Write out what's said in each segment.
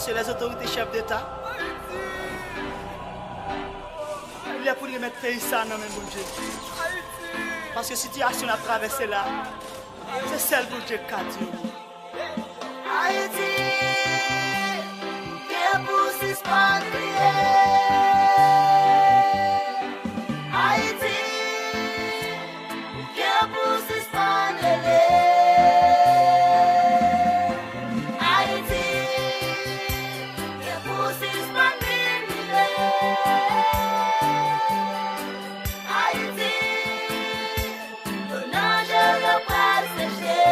messieurs les autorités chefs d'État, il est pour lui mettre pays ça non mais bon Dieu. Parce que la situation à traverser là, c'est celle que Dieu a dit. Haïti, qui pour s'expatrier. Haïti, qui pour s'expatrier. Haïti, qui pour s'expatrier. Haïti, non je ne pas sécher.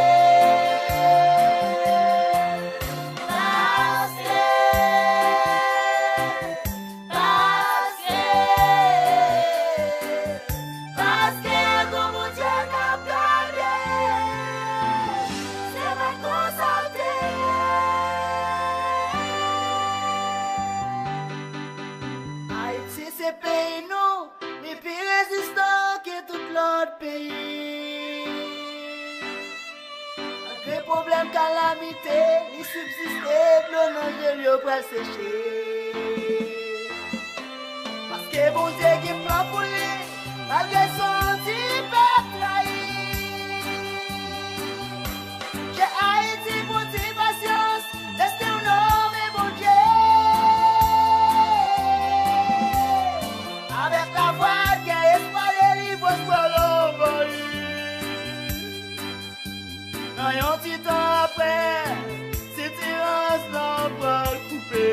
Problème, calamité, ni subsister, le nom de Dieu pour sécher. Parce que bon Dieu qui prend pour lui, malgré son petit peuple trahi. J'ai Haïti pour tes patience, laissez un homme et bon Dieu. Avec la voix qui a espoir les livres pour l'envoyer. Dans un petit temps après, cette errance n'a pas coupé.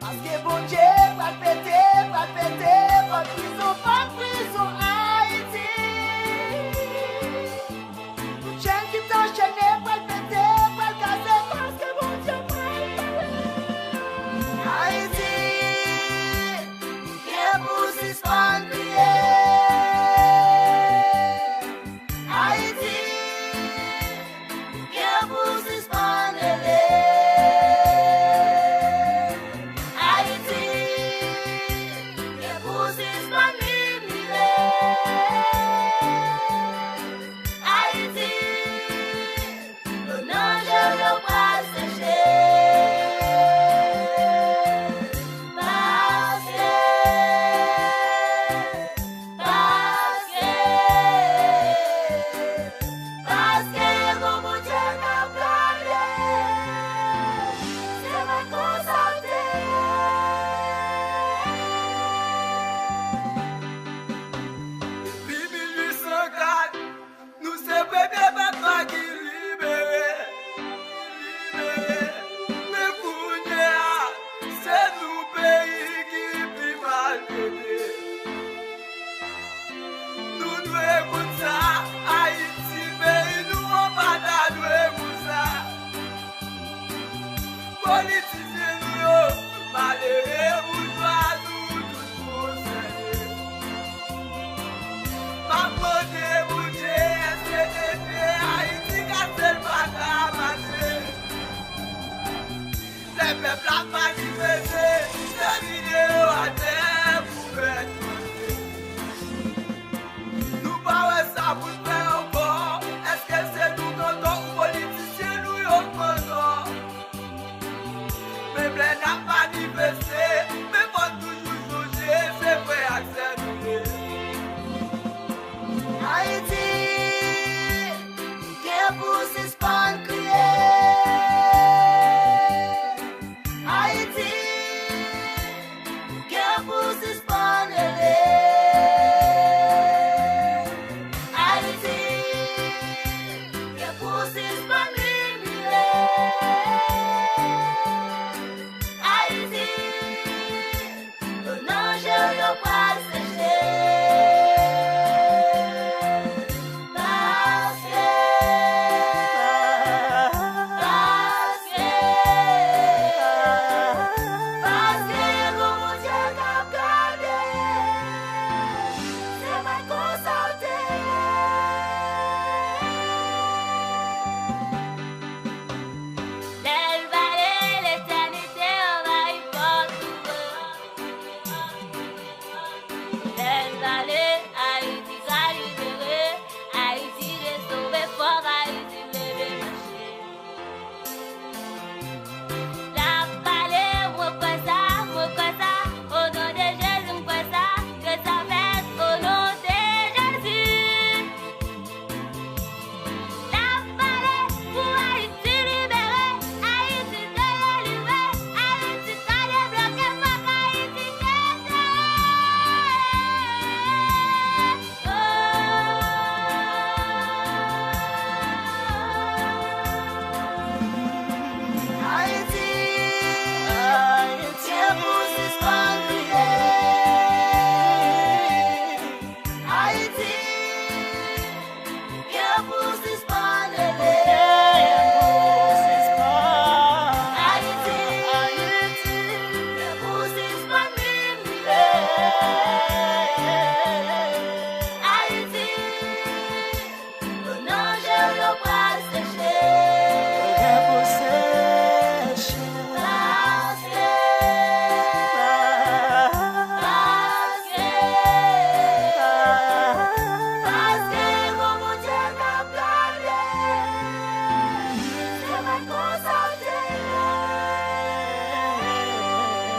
Parce que bon Dieu va péter, pas prison, Haïti. Tout chaîne qui t'enchaîne, pas péter, pas casser, parce que bon Dieu va Haïti, qui est pour s'expatrier. Black